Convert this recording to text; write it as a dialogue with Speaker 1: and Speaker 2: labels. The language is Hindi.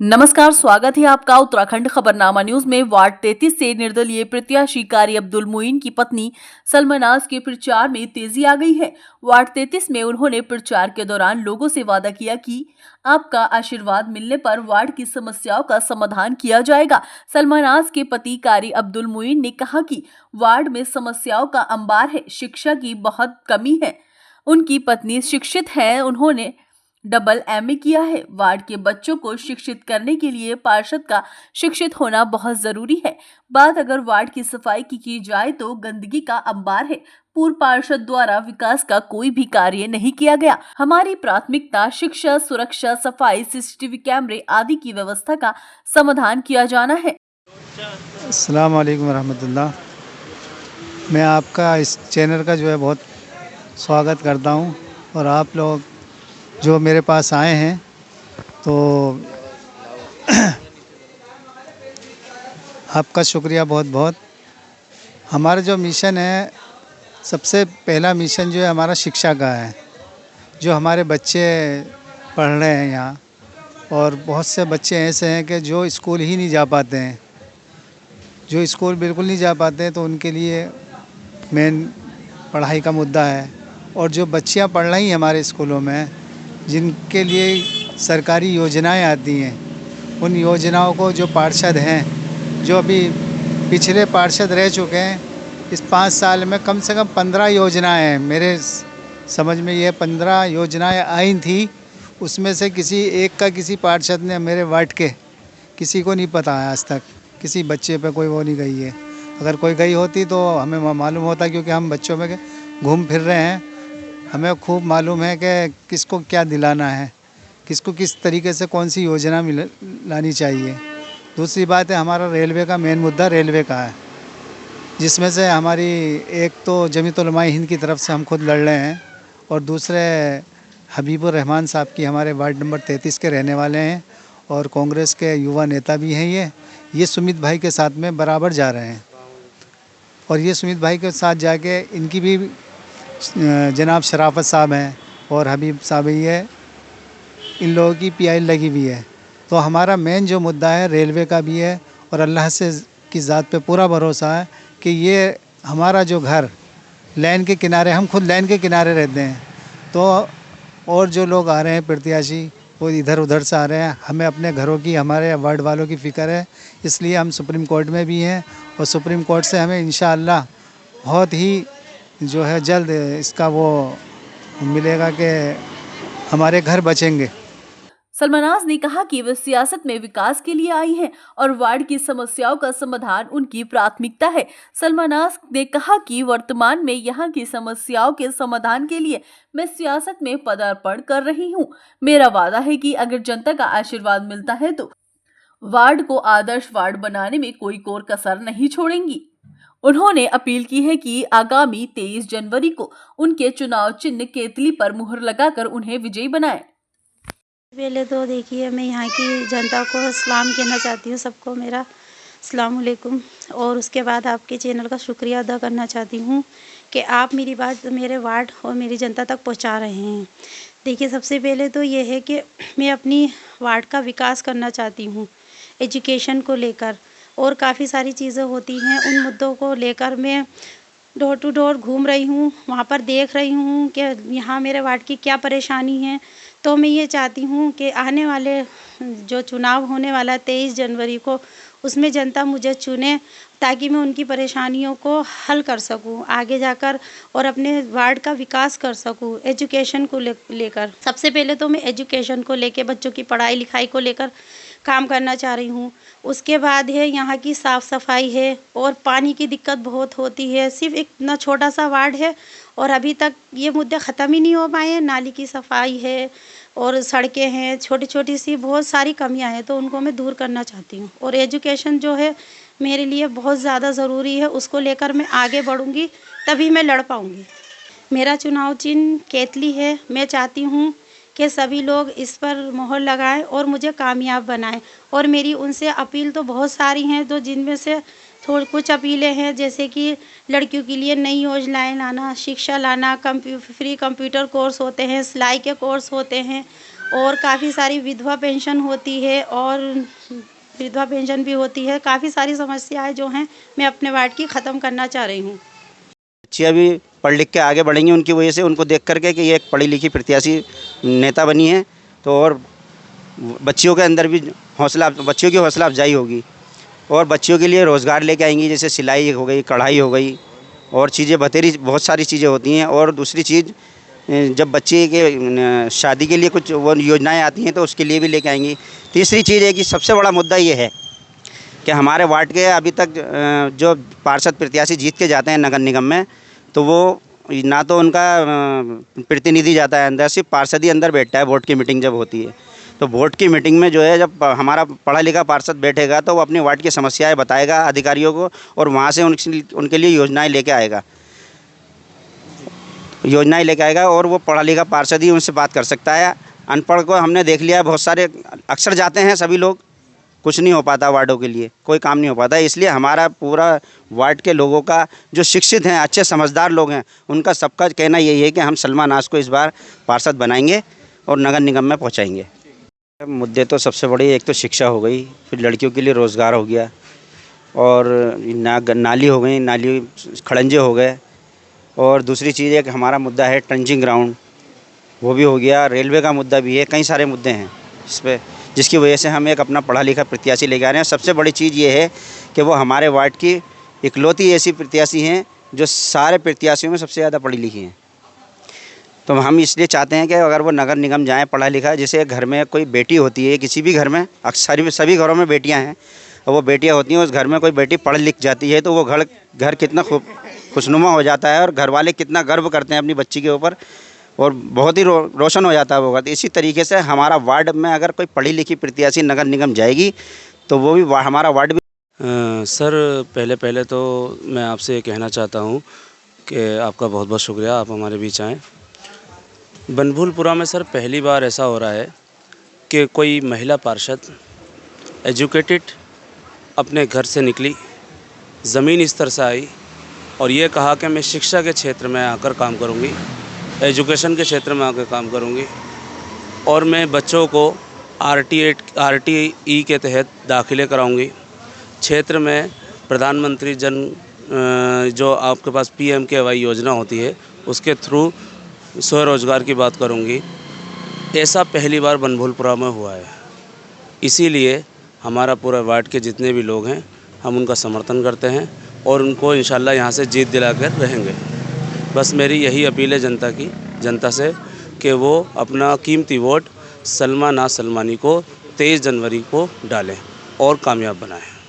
Speaker 1: नमस्कार, स्वागत है आपका उत्तराखंड खबरनामा न्यूज में। वार्ड 33 से निर्दलीय प्रत्याशी कारी अब्दुल मुईन की पत्नी सलमनाज के प्रचार में तेजी आ गई है। वार्ड 33 में उन्होंने प्रचार के दौरान लोगों से वादा किया कि आपका आशीर्वाद मिलने पर वार्ड की समस्याओं का समाधान किया जाएगा। सलमनाज के पति कारी अब्दुल मुईन ने कहा कि वार्ड में समस्याओं का अंबार है, शिक्षा की बहुत कमी है। उनकी पत्नी शिक्षित है, उन्होंने डबल एमए किया है। वार्ड के बच्चों को शिक्षित करने के लिए पार्षद का शिक्षित होना बहुत जरूरी है। बात अगर वार्ड की सफाई की जाए तो गंदगी का अंबार है। पूर्व पार्षद द्वारा विकास का कोई भी कार्य नहीं किया गया। हमारी प्राथमिकता शिक्षा, सुरक्षा, सफाई, सीसीटीवी कैमरे आदि की व्यवस्था का समाधान किया जाना है।
Speaker 2: अस्सलाम वालेकुम रहमतुल्लाह। मैं आपका इस चैनल का जो है बहुत स्वागत करता हूं और आप लोग जो मेरे पास आए हैं तो आपका शुक्रिया बहुत बहुत। हमारा जो मिशन है, सबसे पहला मिशन जो है हमारा शिक्षा का है। जो हमारे बच्चे पढ़ रहे हैं यहाँ, और बहुत से बच्चे ऐसे हैं कि जो स्कूल ही नहीं जा पाते हैं, जो स्कूल बिल्कुल नहीं जा पाते हैं, तो उनके लिए मेन पढ़ाई का मुद्दा है। और जो बच्चियाँ पढ़ रही हैं हमारे स्कूलों में, जिनके लिए सरकारी योजनाएं आती हैं, उन योजनाओं को जो पार्षद हैं, जो अभी पिछले पार्षद रह चुके हैं, इस 5 साल में कम से कम 15 योजनाएं हैं। मेरे समझ में ये 15 योजनाएं आई थी, उसमें से किसी एक का किसी पार्षद ने मेरे वार्ड के किसी को नहीं पता है आज तक। किसी बच्चे पे कोई वो नहीं गई है। अगर कोई गई होती तो हमें मालूम होता, क्योंकि हम बच्चों में घूम फिर रहे हैं। हमें खूब मालूम है कि किसको क्या दिलाना है, किसको किस तरीके से कौन सी योजना लानी चाहिए। दूसरी बात है, हमारा रेलवे का मेन मुद्दा रेलवे का है, जिसमें से हमारी एक तो जमीयत उलमा हिंद की तरफ से हम खुद लड़ रहे हैं, और दूसरे हबीबुर रहमान साहब की हमारे वार्ड नंबर 33 के रहने वाले हैं, और कांग्रेस के युवा नेता भी हैं। ये सुमित भाई के साथ में बराबर जा रहे हैं, और ये सुमित भाई के साथ जाके इनकी भी जनाब शराफत साहब हैं और हबीब साहब ही है, इन लोगों की पीआई लगी हुई है। तो हमारा मेन जो मुद्दा है रेलवे का भी है, और अल्लाह से की ज़ात पे पूरा भरोसा है कि ये हमारा जो घर लाइन के किनारे, हम खुद लाइन के किनारे रहते हैं, तो और जो लोग आ रहे हैं प्रत्याशी, वो इधर उधर से आ रहे हैं। हमें अपने घरों की, हमारे वार्ड वालों की फ़िक्र है, इसलिए हम सुप्रीम कोर्ट में भी हैं, और सुप्रीम कोर्ट से हमें इंशाअल्लाह बहुत ही जो है जल्द इसका वो मिलेगा कि हमारे घर बचेंगे।
Speaker 1: सलमनाज ने कहा कि वे सियासत में विकास के लिए आई हैं और वार्ड की समस्याओं का समाधान उनकी प्राथमिकता है। सलमनाज ने कहा कि वर्तमान में यहाँ की समस्याओं के समाधान के लिए मैं सियासत में पदार्पण कर रही हूँ। मेरा वादा है कि अगर जनता का आशीर्वाद मिलता है तो वार्ड को आदर्श वार्ड बनाने में कोई कोर कसर नहीं छोड़ेंगी। उन्होंने अपील की है कि आगामी 23 जनवरी को उनके चुनाव चिन्ह केतली पर मुहर लगाकर उन्हें विजयी बनाएं।
Speaker 3: पहले तो देखिए, मैं यहाँ की जनता को सलाम कहना चाहती हूँ, सबको मेरा अस्सलाम वालेकुम। और उसके बाद आपके चैनल का शुक्रिया अदा करना चाहती हूँ कि आप मेरी बात मेरे वार्ड और मेरी जनता तक पहुँचा रहे हैं। देखिए, सबसे पहले तो ये है कि मैं अपनी वार्ड का विकास करना चाहती हूँ, एजुकेशन को लेकर, और काफ़ी सारी चीज़ें होती हैं, उन मुद्दों को लेकर मैं डोर टू डोर घूम रही हूँ, वहाँ पर देख रही हूँ कि यहाँ मेरे वार्ड की क्या परेशानी है। तो मैं ये चाहती हूँ कि आने वाले जो चुनाव होने वाला 23 जनवरी को, उसमें जनता मुझे चुने, ताकि मैं उनकी परेशानियों को हल कर सकूँ आगे जाकर, और अपने वार्ड का विकास कर सकूँ एजुकेशन को लेकर। सबसे पहले तो मैं एजुकेशन को लेकर, बच्चों की पढ़ाई लिखाई को लेकर काम करना चाह रही हूँ। उसके बाद है यहाँ की साफ़ सफाई है, और पानी की दिक्कत बहुत होती है। सिर्फ एक इतना छोटा सा वार्ड है और अभी तक ये मुद्दे ख़त्म ही नहीं हो पाए हैं। नाली की सफाई है और सड़कें हैं, छोटी छोटी सी बहुत सारी कमियां हैं, तो उनको मैं दूर करना चाहती हूँ। और एजुकेशन जो है मेरे लिए बहुत ज़्यादा ज़रूरी है, उसको लेकर मैं आगे बढ़ूँगी, तभी मैं लड़ पाऊँगी। मेरा चुनाव चिन्ह केतली है। मैं चाहती हूँ कि सभी लोग इस पर मोहर लगाएं और मुझे कामयाब बनाएं। और मेरी उनसे अपील तो बहुत सारी हैं, तो जिनमें से कुछ अपीलें हैं, जैसे कि लड़कियों के लिए नई योजनाएं लाना, शिक्षा लाना, फ्री कंप्यूटर कोर्स होते हैं, सिलाई के कोर्स होते हैं, और काफ़ी सारी विधवा पेंशन होती है और विधवा पेंशन भी होती है। काफ़ी सारी समस्याएं जो हैं मैं अपने वार्ड की ख़त्म करना चाह रही हूँ।
Speaker 4: बच्चियाँ भी पढ़ लिख के आगे बढ़ेंगी उनकी वजह से, उनको देख करके कि ये एक पढ़ी लिखी प्रत्याशी नेता बनी है, तो और बच्चियों के अंदर भी बच्चियों की हौसला अफजाई होगी और बच्चियों के लिए रोज़गार लेके आएंगी, जैसे सिलाई हो गई, कढ़ाई हो गई और चीज़ें बतेरी बहुत सारी चीज़ें होती हैं। और दूसरी चीज़, जब बच्चे के शादी के लिए कुछ वो योजनाएं आती हैं तो उसके लिए भी लेके आएंगी। तीसरी चीज़ है कि सबसे बड़ा मुद्दा ये है कि हमारे वार्ड के अभी तक जो पार्षद प्रत्याशी जीत के जाते हैं नगर निगम में, तो वो ना तो उनका प्रतिनिधि जाता है अंदर, सिर्फ पार्षद ही अंदर बैठता है वोट की मीटिंग जब होती है। तो वोट की मीटिंग में जो है, जब हमारा पढ़ा लिखा पार्षद बैठेगा तो वो अपने वार्ड की समस्याएं बताएगा अधिकारियों को और वहाँ से उनके लिए योजनाएं लेके आएगा और वो पढ़ा लिखा पार्षद ही उनसे बात कर सकता है। अनपढ़ को हमने देख लिया है, बहुत सारे अक्सर जाते हैं सभी लोग, कुछ नहीं हो पाता वार्डों के लिए, कोई काम नहीं हो पाता। इसलिए हमारा पूरा वार्ड के लोगों का जो शिक्षित हैं, अच्छे समझदार लोग हैं, उनका सबका कहना यही है कि हम सलमा नाज को इस बार पार्षद बनाएंगे और नगर निगम में पहुंचाएंगे। मुद्दे तो सबसे बड़ी एक तो शिक्षा हो गई, फिर लड़कियों के लिए रोज़गार हो गया और नाली हो गई, नाली खड़ंजे हो गए और दूसरी चीज़ है कि हमारा मुद्दा है ट्रेंचिंग ग्राउंड, वो भी हो गया। रेलवे का मुद्दा भी है, कई सारे मुद्दे हैं इस पर, जिसकी वजह से हम एक अपना पढ़ा लिखा प्रत्याशी लेके आ रहे हैं। सबसे बड़ी चीज़ ये है कि वो हमारे वार्ड की इकलौती ऐसी प्रत्याशी हैं जो सारे प्रत्याशियों में सबसे ज़्यादा पढ़ी लिखी हैं। तो हम इसलिए चाहते हैं कि अगर वो नगर निगम जाएँ पढ़ा लिखा, जैसे घर में कोई बेटी होती है किसी भी घर में, अक्सर सभी घरों में बेटियाँ हैं, और वो बेटियाँ होती हैं, उस घर में कोई बेटी पढ़ लिख जाती है तो वो घर कितना खुशनुमा हो जाता है और घर वाले कितना गर्व करते हैं अपनी बच्ची के ऊपर और बहुत ही रोशन हो जाता है वो घर। इसी तरीके से हमारा वार्ड में अगर कोई पढ़ी लिखी प्रत्याशी नगर निगम जाएगी तो वो भी हमारा वार्ड भी
Speaker 5: सर पहले तो मैं आपसे कहना चाहता हूँ कि आपका बहुत बहुत शुक्रिया, आप हमारे बीच आएँ। बनभूलपुरा में सर पहली बार ऐसा हो रहा है कि कोई महिला पार्षद एजुकेटेड अपने घर से निकली, ज़मीन स्तर से आई और ये कहा कि मैं शिक्षा के क्षेत्र में आकर काम करूँगी, एजुकेशन के क्षेत्र में आकर काम करूँगी और मैं बच्चों को RTE के तहत दाखिले कराऊँगी। क्षेत्र में प्रधानमंत्री जो आपके पास PMKY योजना होती है उसके थ्रू स्वरोजगार की बात करूँगी। ऐसा पहली बार बनभूलपुरा में हुआ है, इसीलिए हमारा पूरा वार्ड के जितने भी लोग हैं हम उनका समर्थन करते हैं और उनको इंशाल्लाह यहाँ से जीत दिलाकर रहेंगे। बस मेरी यही अपील है जनता से कि वो अपना कीमती वोट सलमा नाज सलमानी को 23 जनवरी को डालें और कामयाब बनाएं।